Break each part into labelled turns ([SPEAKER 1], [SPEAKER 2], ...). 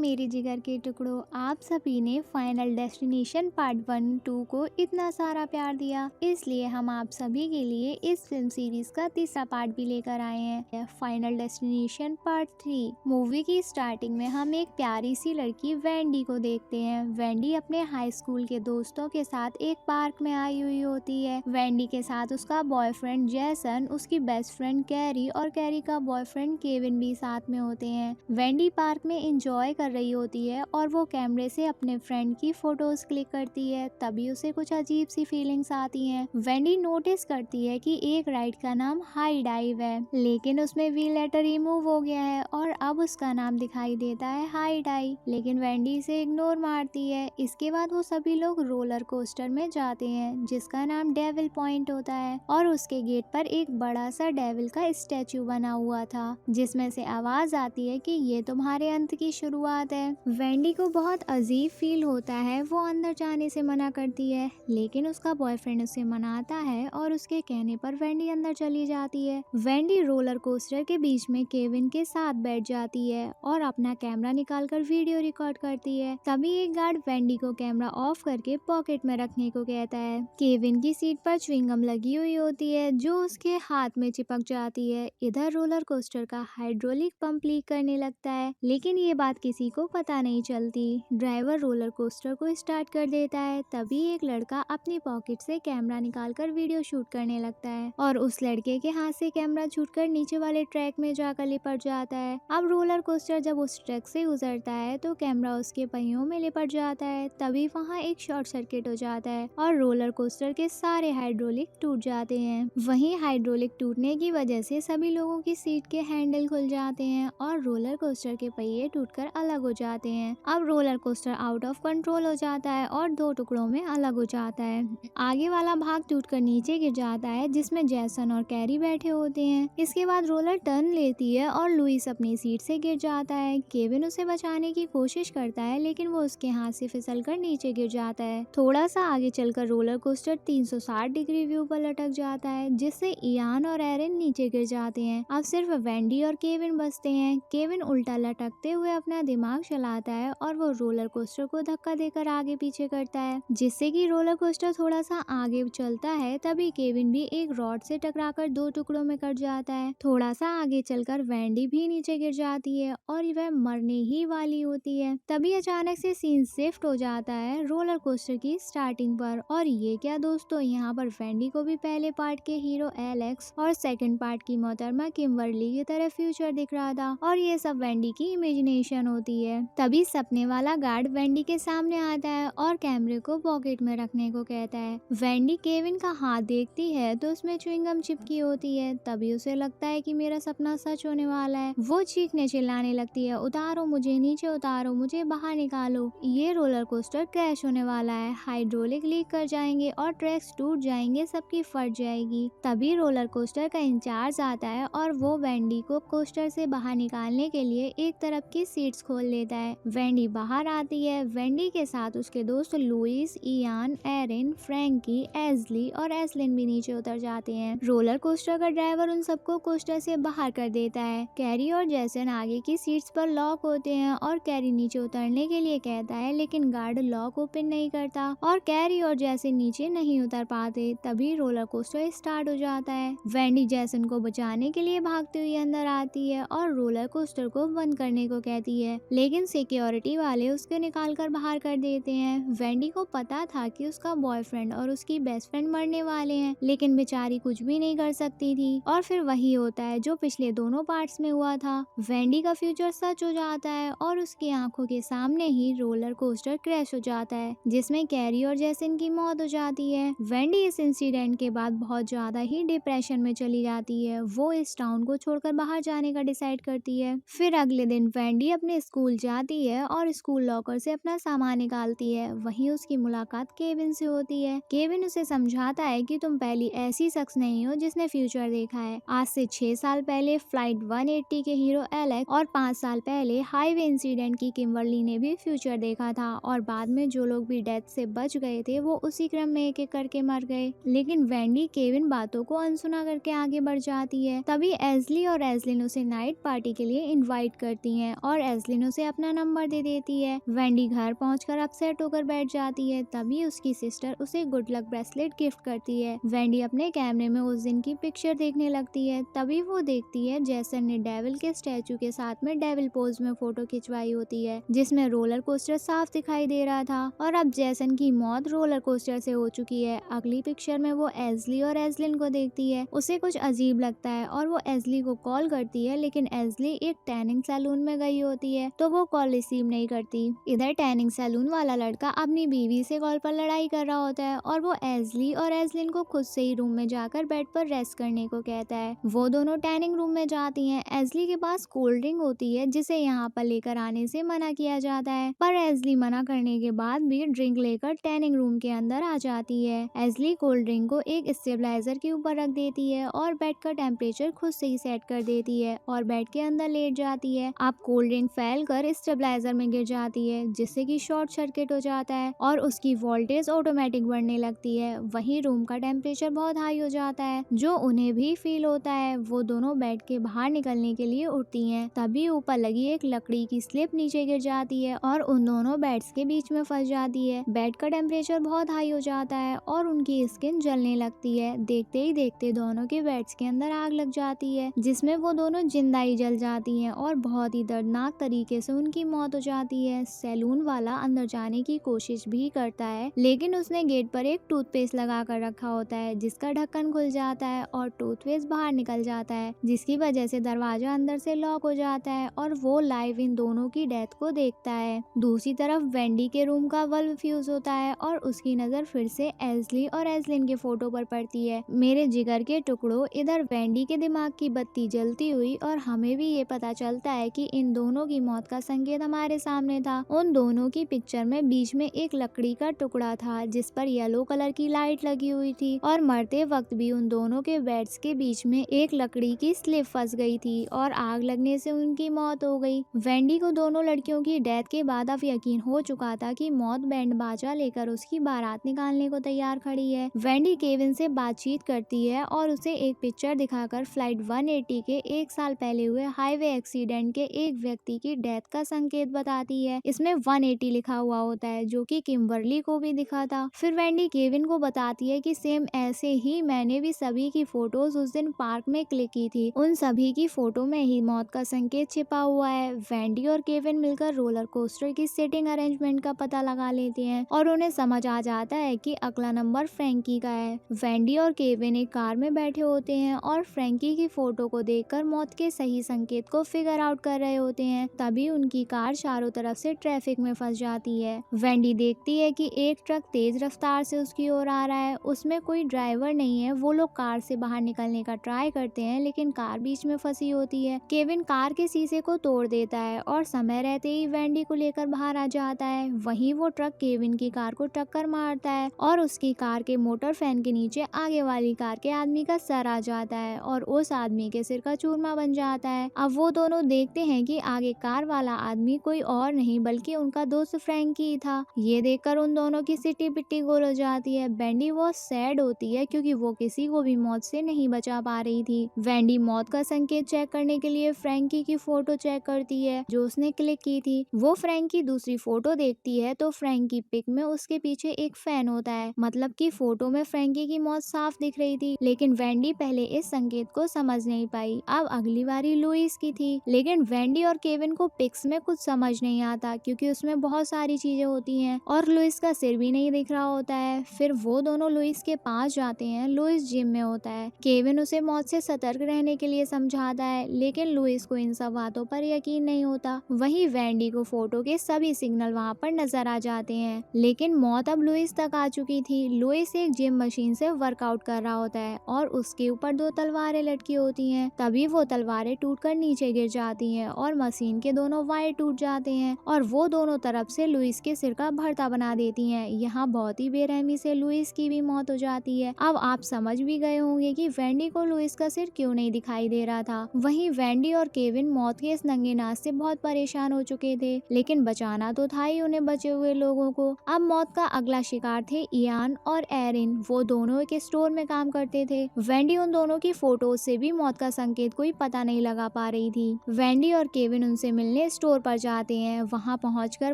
[SPEAKER 1] मेरे जिगर के टुकड़ों, आप सभी ने फाइनल डेस्टिनेशन पार्ट 1-2 को इतना सारा प्यार दिया, इसलिए हम आप सभी के लिए इस फिल्म सीरीज का तीसरा पार्ट भी लेकर आए हैं, फाइनल डेस्टिनेशन पार्ट 3। मूवी की स्टार्टिंग में हम एक प्यारी सी लड़की वेंडी को देखते हैं। वेंडी अपने हाई स्कूल के दोस्तों के साथ एक पार्क में आई हुई होती है। वेंडी के साथ उसका बॉयफ्रेंड जैसन, उसकी बेस्ट फ्रेंड कैरी और कैरी का बॉयफ्रेंड केविन भी साथ में होते हैं। वेंडी पार्क में एंजॉय कर रही होती है और वो कैमरे से अपने फ्रेंड की फोटोज क्लिक करती है। तभी उसे कुछ अजीब सी फीलिंग्स आती हैं। वेंडी नोटिस करती है कि एक राइड का नाम हाई डाइव है, लेकिन उसमें वी लेटर रिमूव हो गया है और अब उसका नाम दिखाई देता है हाई डाई। लेकिन वेंडी इसे इग्नोर मारती है। इसके बाद वो सभी लोग रोलर कोस्टर में जाते हैं जिसका नाम डेविल पॉइंट होता है और उसके गेट पर एक बड़ा सा डेविल का स्टैचू बना हुआ था, जिसमें से आवाज आती है कि ये तुम्हारे अंत की शुरुआत है। वेंडी को बहुत अजीब फील होता है। वो अंदर जाने से मना करती है, लेकिन उसका बॉयफ्रेंड उसे मनाता है और उसके कहने पर वेंडी अंदर चली जाती है। वेंडी रोलर कोस्टर के बीच में केविन के साथ बैठ जाती है और अपना कैमरा निकालकर वीडियो रिकॉर्ड करती है। तभी एक गार्ड वेंडी को कैमरा ऑफ करके पॉकेट में रखने को कहता है। केविन की सीट पर च्युइंगम लगी हुई होती है जो उसके हाथ में चिपक जाती है। इधर रोलर कोस्टर का हाइड्रोलिक पंप लीक करने लगता है, लेकिन ये बात किसी को पता नहीं चलती। ड्राइवर रोलर कोस्टर को स्टार्ट कर देता है। तभी एक लड़का अपनी पॉकेट से कैमरा निकालकर वीडियो शूट करने लगता है और उस लड़के के हाथ से कैमरा छूटकर नीचे वाले ट्रैक में जाकर लिपट जाता है। अब रोलर कोस्टर जब उस ट्रैक से गुजरता है तो कैमरा उसके पहियों में लिपट जाता है। तभी वहाँ एक शॉर्ट सर्किट हो जाता है और रोलर कोस्टर के सारे हाइड्रोलिक टूट जाते हैं। वहीं हाइड्रोलिक टूटने की वजह से सभी लोगों की सीट के हैंडल खुल जाते हैं और रोलर कोस्टर के पहिए टूटकर अलग हो जाते हैं। अब roller coaster out of control हो जाता है और दो टुकड़ों में अलग हो जाता है। आगे वाला भाग टूटकर नीचे गिर जाता है जिसमें जैसन और कैरी बैठे होते हैं। इसके बाद रोलर टर्न लेती है और लुइस अपनी सीट से गिर जाता है। केविन उसे बचाने की कोशिश करता है, लेकिन वो उसके हाथ से फिसलकर नीचे गिर जाता है। थोड़ा सा आगे चलकर रोलर कोस्टर 360 डिग्री व्यू पर लटक जाता है, जिससे इयान और एरिन नीचे गिर जाते हैं। अब सिर्फ वेंडी और केविन बचते हैं। केविन उल्टा लटकते हुए अपना दिमाग चलाता है और वो रोलर कोस्टर को धक्का देकर आगे पीछे करता है, जिससे कि रोलर कोस्टर थोड़ा सा आगे चलता है। तभी केविन भी एक रॉड से टकराकर दो टुकड़ों में कट जाता है। थोड़ा सा आगे चलकर वेंडी भी नीचे गिर जाती है और वह मरने ही वाली होती है। तभी अचानक से सीन शिफ्ट हो जाता है रोलर कोस्टर की स्टार्टिंग पर। और ये क्या दोस्तों, यहाँ पर वेंडी को भी पहले पार्ट के हीरो एलेक्स और सेकंड पार्ट की मोहतरमा किम्बर्ली की तरह फ्यूचर दिख रहा था और ये सब वेंडी की इमेजिनेशन होती है। तभी सपने वाला गार्ड वेंडी के सामने आता है और कैमरे को पॉकेट में रखने को कहता है। वेंडी केविन का हाथ देखती है तो उसमें च्युइंगम चिपकी होती है। तभी उसे लगता है कि मेरा सपना सच होने वाला है। वो चीखने चिल्लाने लगती है, उतारो मुझे, नीचे उतारो मुझे, बाहर निकालो, ये रोलर कोस्टर क्रैश होने वाला है, हाइड्रोलिक लीक कर जाएंगे और ट्रैक्स टूट जाएंगे, सबकी फट जाएगी। तभी रोलर कोस्टर का इंचार्ज आता है और वो वेंडी को कोस्टर से बाहर निकालने के लिए एक तरफ की सीट्स खोल देता है। वेंडी बाहर आती है। वेंडी के साथ उसके दोस्त लुइस, इयान, एरिन, फ्रैंकी, एजली और एस्लिन भी नीचे उतर जाते हैं। रोलर कोस्टर का ड्राइवर उन सबको कोस्टर से बाहर कर देता है। कैरी और जैसन आगे की सीट्स पर लॉक होते हैं और कैरी नीचे उतरने के लिए कहता है, लेकिन गार्ड लॉक ओपन नहीं करता और कैरी और जैसन नीचे नहीं उतर पाते। तभी रोलर कोस्टर स्टार्ट हो जाता है। वेंडी जैसन को बचाने के लिए भागते हुए अंदर आती है और रोलर कोस्टर को बंद करने को कहती है, लेकिन सिक्योरिटी वाले उसके निकाल कर बाहर कर देते हैं। वेंडी को पता था कि उसका बॉयफ्रेंड और उसकी बेस्ट फ्रेंड मरने वाले हैं, लेकिन बेचारी कुछ भी नहीं कर सकती थी। और फिर वही होता है जो पिछले दोनों पार्ट्स में हुआ था। वेंडी का फ्यूचर सच हो जाता है और उसकी आंखों के सामने ही रोलर कोस्टर क्रैश हो जाता है, जिसमें कैरी और जैसन की मौत हो जाती है। वेंडी इस इंसिडेंट के बाद बहुत ज्यादा ही डिप्रेशन में चली जाती है। वो इस टाउन को छोड़कर बाहर जाने का डिसाइड करती है। फिर अगले दिन वेंडी अपने स्कूल जाती है और स्कूल लॉकर से अपना सामान निकालती है। वहीं उसकी मुलाकात केविन से होती है। केविन उसे समझाता है कि तुम पहली ऐसी शख्स नहीं हो जिसने फ्यूचर देखा है। आज से 6 साल पहले फ्लाइट 180 के हीरो एलेक्स और 5 साल पहले हाईवे इंसिडेंट की किम्बर्ली ने भी फ्यूचर देखा था और बाद में जो लोग भी डेथ से बच गए थे वो उसी क्रम में एक एक करके मर गए। लेकिन वेंडी केविन बातों को अनसुना करके आगे बढ़ जाती है। तभी एजली और एजलिन उसे नाइट पार्टी के लिए इनवाइट करती हैं और एजलिन उसे अपना नंबर दे देती है। वेंडी घर पहुंचकर अपसेट होकर बैठ जाती है। तभी उसकी सिस्टर उसे गुड लक ब्रेसलेट गिफ्ट करती है। वेंडी अपने कैमरे में उस दिन की पिक्चर देखने लगती है। तभी वो देखती है जैसन ने डेविल के स्टैचू के साथ में डेविल पोज में फोटो खिंचवाई होती है, जिसमें रोलर कोस्टर साफ दिखाई दे रहा था। और अब जैसन की मौत रोलर कोस्टर से हो चुकी है। अगली पिक्चर में वो एजली और एजलिन को देखती है। उसे कुछ अजीब लगता है और वो एजली को कॉल करती है, लेकिन एजली एक टैनिंग सैलून में गई होती है तो वो कॉल रिसीव नहीं करती। इधर टैनिंग सैलून वाला लड़का अपनी बीवी से कॉल पर लड़ाई कर रहा होता है और वो एजली और एजलिन को खुद से ही रूम में जाकर बेड पर रेस्ट करने को कहता है। वो दोनों टैनिंग रूम में जाती हैं। एजली के पास कोल्ड ड्रिंक होती है जिसे यहाँ पर लेकर आने से मना किया जाता है, पर एजली मना करने के बाद भी ड्रिंक लेकर टैनिंग रूम के अंदर आ जाती है। एजली कोल्ड ड्रिंक को एक स्टेबलाइजर के ऊपर रख देती है और बेड का टेम्परेचर खुद से ही सेट कर देती है और बेड के अंदर लेट जाती है। अब कोल्ड ड्रिंक फैल कर स्टेबलाइजर में गिर जाती है, जिससे कि शॉर्ट सर्किट हो जाता है और उसकी वोल्टेज ऑटोमेटिक बढ़ने लगती है। वहीं रूम का टेम्परेचर बहुत हाई हो जाता है, जो उन्हें भी फील होता है। वो दोनों बेड के बाहर निकलने के लिए उठती हैं। तभी ऊपर लगी एक लकड़ी की स्लिप नीचे गिर जाती है और उन दोनों बेड्स के बीच में फंस जाती है। बेड का टेम्परेचर बहुत हाई हो जाता है और उनकी स्किन जलने लगती है। देखते ही देखते दोनों के बेड्स के अंदर आग लग जाती है, जिसमें वो दोनों जिंदा ही जल जाती हैं और बहुत ही दर्दनाक तरीके से उनकी मौत हो जाती है। सैलून वाला अंदर जाने की कोशिश भी करता है, लेकिन उसने गेट पर एक टूथपेस्ट लगा कर रखा होता है, जिसका ढक्कन खुल जाता है और टूथपेस्ट बाहर निकल जाता है, जिसकी वजह से दरवाजा अंदर से लॉक हो जाता है और वो लाइव इन दोनों की डेथ को देखता है। दूसरी तरफ वेंडी के रूम का बल्ब फ्यूज होता है और उसकी नजर फिर से एजली और एजलिन के फोटो पर पड़ती है। मेरे जिगर के टुकड़ों, इधर वेंडी के दिमाग की बत्ती जलती हुई और हमें भी ये पता चलता है कि इन दोनों की मौत का संकेत हमारे सामने था। उन दोनों की पिक्चर में बीच में एक लकड़ी का टुकड़ा था जिस पर येलो कलर की लाइट लगी हुई थी और मरते वक्त भी उन दोनों के बेड्स के बीच में एक लकड़ी की स्लिप फंस गई थी और आग लगने से उनकी मौत हो गई। वेंडी को दोनों लड़कियों की डेथ के बाद अब यकीन हो चुका था कि मौत बैंड बाजा लेकर उसकी बारात निकालने को तैयार खड़ी है। वेंडी केविन से बातचीत करती है और उसे एक पिक्चर दिखाकर फ्लाइट 180 के एक साल पहले हुए हाईवे एक्सीडेंट के एक व्यक्ति की डेथ का संकेत बताती है। इसमें 180 लिखा हुआ होता है, जो कि किम्बरली को भी दिखा था। फिर वेंडी केविन को बताती है कि सेम ऐसे ही मैंने भी सभी की फोटोज उस दिन पार्क में क्लिक की थी। उन सभी की फोटो में ही मौत का संकेत छिपा हुआ है। वेंडी और केविन मिलकर रोलर कोस्टर की सेटिंग अरेंजमेंट का पता लगा लेते हैं और उन्हें समझ आ जाता है कि अगला नंबर फ्रैंकी का है। वेंडी और केविन एक कार में बैठे होते हैं और फ्रैंकी की फोटो को देखकर मौत के सही संकेत को फिगर आउट कर रहे होते हैं। तभी उनकी कार चारों तरफ से ट्रैफिक में फंस जाती है। वेंडी देखती है कि एक ट्रक तेज रफ्तार से उसकी ओर आ रहा है। उसमें कोई ड्राइवर नहीं है। वो लोग कार से बाहर निकलने का ट्राई करते हैं, लेकिन कार बीच में फंसी होती है। केविन कार के शीशे को तोड़ देता है और समय रहते ही वेंडी को लेकर बाहर आ जाता है। वहीं वो ट्रक केविन की कार को टक्कर मारता है और उसकी कार के मोटर फैन के नीचे आगे वाली कार के आदमी का सर आ जाता है और उस आदमी के सिर का चूरमा बन जाता है। अब वो दोनों देखते हैं कि आगे कार वाला आदमी कोई और नहीं बल्कि उनका दोस्त फ्रैंकी ही था। ये देखकर उन दोनों की सिटी पिट्टी गोल हो जाती है। वेंडी बहुत सैड होती है क्योंकि वो किसी को भी मौत से नहीं बचा पा रही थी। वेंडी मौत का संकेत चेक करने के लिए फ्रैंकी की फोटो चेक करती है जो उसने क्लिक की थी। वो फ्रैंकी दूसरी फोटो देखती है तो फ्रैंकी पिक में उसके पीछे एक फैन होता है, मतलब कि फोटो में फ्रैंकी की मौत साफ दिख रही थी, लेकिन वेंडी पहले इस संकेत को समझ नहीं पाई। अब अगली बारी लुइस की थी, लेकिन वेंडी और केविन को पिक्स में कुछ समझ नहीं आता क्योंकि उसमें बहुत सारी चीजें होती हैं और लुइस का सिर भी नहीं दिख रहा होता है। फिर वो दोनों लुइस के पास जाते हैं। लुइस जिम में होता है। केविन उसे मौत से सतर्क रहने के लिए समझाता है, लेकिन लुइस को इन सब बातों पर यकीन नहीं होता। वहीं वेंडी को फोटो के सभी सिग्नल वहां पर नजर आ जाते हैं, लेकिन मौत अब लुइस तक आ चुकी थी। लुइस एक जिम मशीन से वर्कआउट कर रहा होता है और उसके ऊपर 2 तलवारें लटकी होती हैं। तभी वो तलवारें टूटकर नीचे गिर जाती हैं और मशीन के दोनों वायर टूट जाते हैं और वो दोनों तरफ से लुइस के सिर का भरता बना देती हैं। यहाँ बहुत ही बेरहमी से लुइस की भी मौत हो जाती है। अब आप समझ भी गए होंगे कि वेंडी को लुइस का सिर क्यों नहीं दिखाई दे रहा था। वहीं वेंडी और केविन मौत के इस नंगे नाच से बहुत परेशान हो चुके थे, लेकिन बचाना तो था ही उन्हें बचे हुए लोगों को। अब मौत का अगला शिकार थे इयान और एरिन। वो दोनों एक स्टोर में काम करते थे। वेंडी उन दोनों की फोटो से भी मौत का संकेत कोई पता नहीं लगा पा रही थी। वेंडी और केविन उनसे मिलने खेलने स्टोर पर जाते हैं। वहाँ पहुंचकर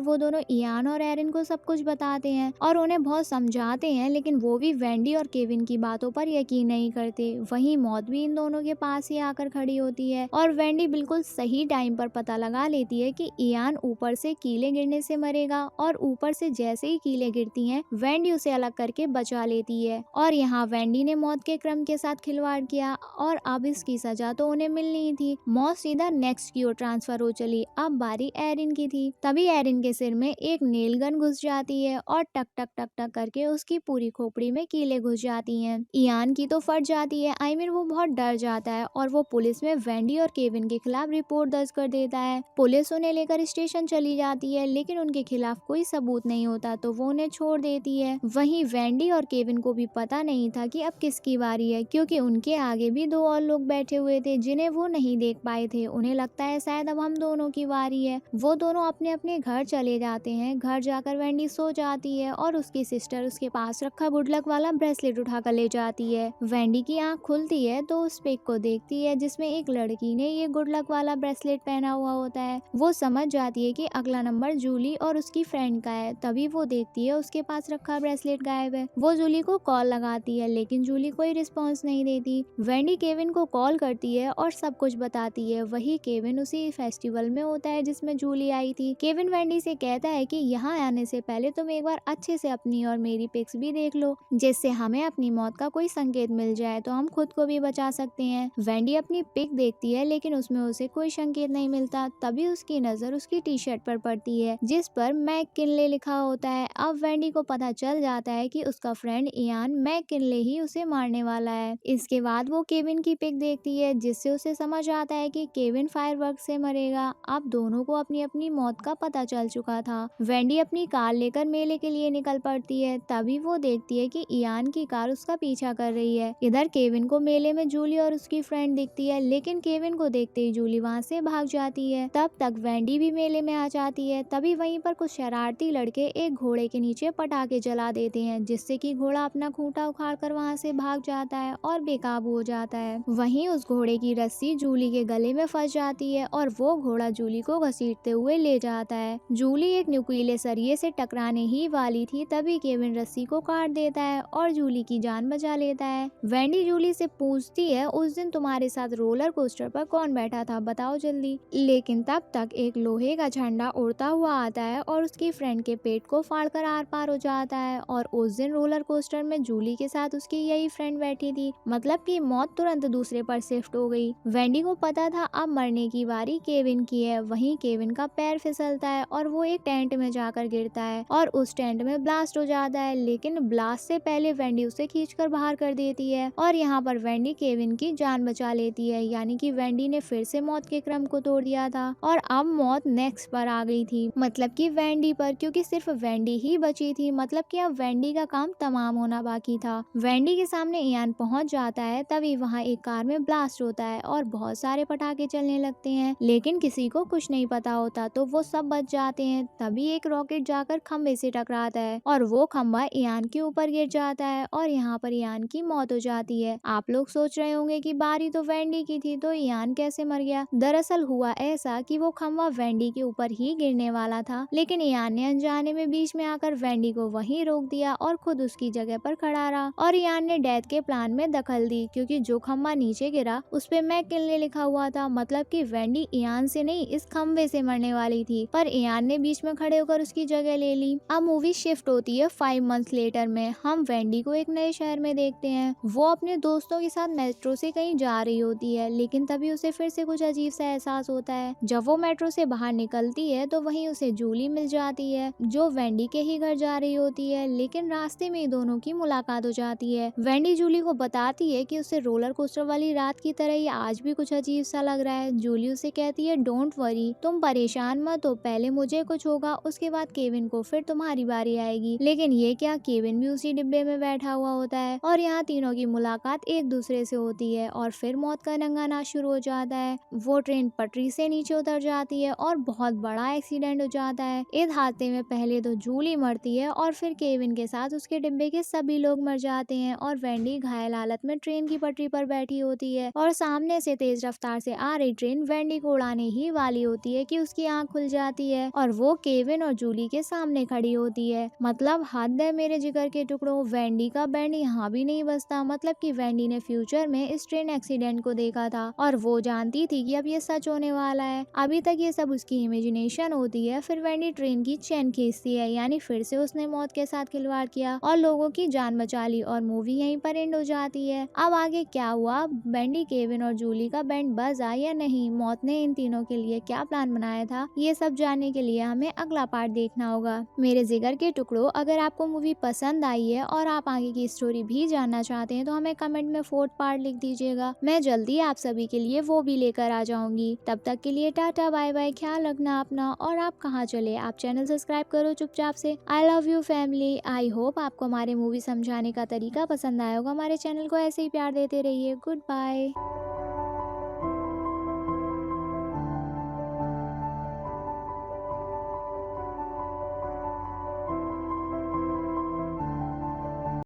[SPEAKER 1] वो दोनों इयान और एरिन को सब कुछ बताते हैं और उन्हें बहुत समझाते हैं, लेकिन वो भी वेंडी और केविन की बातों पर यकीन नहीं करते। वहीं मौत भी इन दोनों के पास ही आकर खड़ी होती है और वेंडी बिल्कुल सही टाइम पर पता लगा लेती है कि इयान ऊपर से कीलें गिरने से मरेगा और ऊपर से जैसे ही कीलें गिरती हैं वेंडी उसे अलग करके बचा लेती है। और यहाँ वेंडी ने मौत के क्रम के साथ खिलवाड़ किया और अब इसकी सजा तो उन्हें मिलनी ही थी। मौत सीधा नेक्स्ट की ओर ट्रांसफर हो चली। अब बारी एरिन की थी। तभी एरिन के सिर में एक नेल गन घुस जाती है और टक टक टक टक करके उसकी पूरी खोपड़ी में कीलें घुस जाती हैं। इयान की तो फट जाती है। वो बहुत डर जाता है और वो पुलिस में वेंडी और केविन के खिलाफ रिपोर्ट दर्ज कर देता है। पुलिस उन्हें लेकर स्टेशन चली जाती है, लेकिन उनके खिलाफ कोई सबूत नहीं होता तो वो उन्हें छोड़ देती है। वहीं वेंडी और केविन को भी पता नहीं था कि अब किसकी बारी है, क्योंकि उनके आगे भी दो और लोग बैठे हुए थे जिन्हें वो नहीं देख पाए थे। उन्हें लगता है शायद अब हम दोनों की बारी है। वो दोनों अपने अपने घर चले जाते हैं। घर जाकर वेंडी सो जाती है और उसकी सिस्टर उसके पास रखा गुड लक वाला ब्रेसलेट उठाकर ले जाती है। वेंडी की आंख खुलती है तो उस पिक को देखती है जिसमें एक लड़की ने ये गुड लक वाला ब्रेसलेट पहना हुआ होता है। वो समझ जाती है कि अगला नंबर जूली और उसकी फ्रेंड का है। तभी वो देखती है उसके पास रखा ब्रेसलेट गायब है। वो जूली को कॉल लगाती है, लेकिन जूली कोई रिस्पॉन्स नहीं देती। वेंडी केविन को कॉल करती है और सब कुछ बताती है। वही केविन उसी फेस्टिवल में होता है जिसमें जूली आई थी। केविन वेंडी से कहता है कि यहाँ आने से पहले तुम एक बार अच्छे से अपनी और मेरी पिक्स भी देख लो, जिससे हमें अपनी मौत का कोई संकेत मिल जाए तो हम खुद को भी बचा सकते हैं। वेंडी अपनी पिक देखती है, लेकिन उसमें उसे कोई संकेत नहीं मिलता। तभी उसकी नजर उसकी टी शर्ट पर पड़ती है जिस पर मैक किनले लिखा होता है। अब वेंडी को पता चल जाता है कि उसका फ्रेंड इयान मैक किनले ही उसे मारने वाला है। इसके बाद वो केविन की पिक देखती है, जिससे उसे समझ आता है कि केविन फायरवर्क से मरेगा। अब दोनों को अपनी अपनी मौत का पता चल चुका था। वेंडी अपनी कार लेकर मेले के लिए निकल पड़ती है। तभी वो देखती है कि इयान की कार उसका पीछा कर रही है। इधर केविन को मेले में जूली और उसकी फ्रेंड दिखती है, लेकिन केविन को देखते ही जूली वहाँ से भाग जाती है। तब तक वेंडी भी मेले में आ जाती है। तभी वहीं पर कुछ शरारती लड़के एक घोड़े के नीचे पटाखे जला देते हैं, जिससे कि घोड़ा अपना खूंटा उखाड़कर वहाँ से भाग जाता है और बेकाबू हो जाता है। वहीं उस घोड़े की रस्सी जूली के गले में फंस जाती है और वो घोड़ा जूली को घसीटते हुए ले जाता है। जूली एक नुकीले सरिये से टकराने ही वाली थी, तभी केविन रस्सी को काट देता है और जूली की जान बचा लेता है। वेंडी जूली से पूछती है, उस दिन तुम्हारे साथ रोलर कोस्टर पर कौन बैठा था, बताओ जल्दी। लेकिन तब तक एक लोहे का झंडा उड़ता हुआ आता है और उसकी फ्रेंड के पेट को फाड़कर आर पार हो जाता है। और उस दिन रोलर कोस्टर में जूली के साथ उसकी यही फ्रेंड बैठी थी, मतलब कि मौत तुरंत दूसरे पर शिफ्ट हो गई। वेंडी को पता था अब मरने की बारी केविन की है। वहीं केविन का पैर फिसलता है और वो एक टेंट में जाकर गिरता है और उस टेंट में ब्लास्ट हो जाता है, लेकिन ब्लास्ट से पहले वेंडी उसे खींचकर बाहर कर देती है और यहाँ पर वेंडी केविन की जान बचा लेती है। यानी कि वेंडी ने फिर से मौत के क्रम को तोड़ दिया था और अब मौत नेक्स्ट पर आ गई थी, मतलब कि वेंडी पर, क्योंकि सिर्फ वेंडी ही बची थी। मतलब कि अब वेंडी का काम तमाम होना बाकी था। वेंडी के सामने इयान पहुंच जाता है। तभी वहाँ एक कार में ब्लास्ट होता है और बहुत सारे पटाखे चलने लगते हैं, लेकिन किसी को कुछ नहीं पता होता तो वो सब बच जाते हैं। तभी एक रॉकेट जाकर खंबे से टकराता है और वो खंबा इयान के ऊपर गिर जाता है और यहाँ पर इयान की मौत हो जाती है। आप लोग सोच रहे होंगे कि बारी तो वेंडी की थी, तो इयान कैसे मर गया। दरअसल हुआ ऐसा कि वो खंबा वेंडी के ऊपर ही गिरने वाला था, लेकिन इयान ने अनजाने में बीच में आकर वेंडी को वहीं रोक दिया और खुद उसकी जगह पर खड़ा रहा। और इयान ने डेथ के प्लान में दखल दी, क्योंकि जो खंबा नीचे गिरा उस पे मैक किनले लिखा हुआ था, मतलब कि वेंडी इयान से नहीं इस खंबे से मरने वाली थी, पर इयान ने बीच में खड़े होकर उसकी जगह ले ली। अब मूवी शिफ्ट होती है 5 मंथ्स लेटर में। हम वेंडी को एक नए शहर में देखते हैं। वो अपने दोस्तों के साथ मेट्रो से कहीं जा रही होती है, लेकिन तभी उसे फिर से कुछ अजीब सा एहसास होता है। जब वो मेट्रो से बाहर निकलती है तो वहीं उसे जूली मिल जाती है, जो वेंडी के ही घर जा रही होती है, लेकिन रास्ते में दोनों की मुलाकात हो जाती है। वेंडी जूली को बताती है कि उसे रोलर कोस्टर वाली रात की तरह ही आज भी कुछ अजीब सा लग रहा है। जूली उसे कहती है, डोंट वरी, तुम परेशान मत हो, पहले मुझे कुछ होगा, उसके बाद केविन को, फिर तुम्हारी बारी आएगी। लेकिन ये क्या, केविन भी उसी डिब्बे में बैठा हुआ होता है और यहाँ तीनों की मुलाकात एक दूसरे से होती है और फिर मौत का नंगा नाच शुरू हो जाता है। वो ट्रेन पटरी से नीचे उतर जाती है और बहुत बड़ा एक्सीडेंट हो जाता है। इस हादसे में पहले तो जूली मरती है और फिर केविन के साथ उसके डिब्बे के सभी लोग मर जाते हैं और वेंडी घायल हालत में ट्रेन की पटरी पर बैठी होती है और सामने से तेज रफ्तार से आ रही ट्रेन वेंडी को उड़ाने ही वाली वाली होती है कि उसकी आंख खुल जाती है और वो केविन और जूली के सामने खड़ी होती है। मतलब हद है मेरे जिगर के टुकड़ों, वेंडी का बैंड यहाँ भी नहीं बजता। मतलब कि वेंडी ने फ्यूचर में इस ट्रेन एक्सीडेंट को देखा था और वो जानती थी कि अब ये सच होने वाला है। अभी तक ये सब उसकी इमेजिनेशन होती है। फिर वेंडी ट्रेन की चेन खींचती है, यानी फिर से उसने मौत के साथ खिलवाड़ किया और लोगों की जान बचा ली और मूवी यहीं पर एंड हो जाती है। अब आगे क्या हुआ, वेंडी, केविन और जूली का बैंड बजा या नहीं, मौत ने इन तीनों के लिए क्या प्लान बनाया था, ये सब जानने के लिए हमें अगला पार्ट देखना होगा। मेरे जिगर के टुकड़ों, अगर आपको मूवी पसंद आई है और आप आगे की स्टोरी भी जानना चाहते हैं तो हमें कमेंट में 4th पार्ट लिख दीजिएगा। मैं जल्दी आप सभी के लिए वो भी लेकर आ जाऊंगी। तब तक के लिए टाटा बाय बाय, ख्याल रखना अपना। और आप कहाँ चले, आप चैनल सब्सक्राइब करो चुपचाप से। I love you family. I hope आपको हमारे मूवी समझाने का तरीका पसंद आया होगा। हमारे चैनल को ऐसे ही प्यार देते रहिए। Good bye.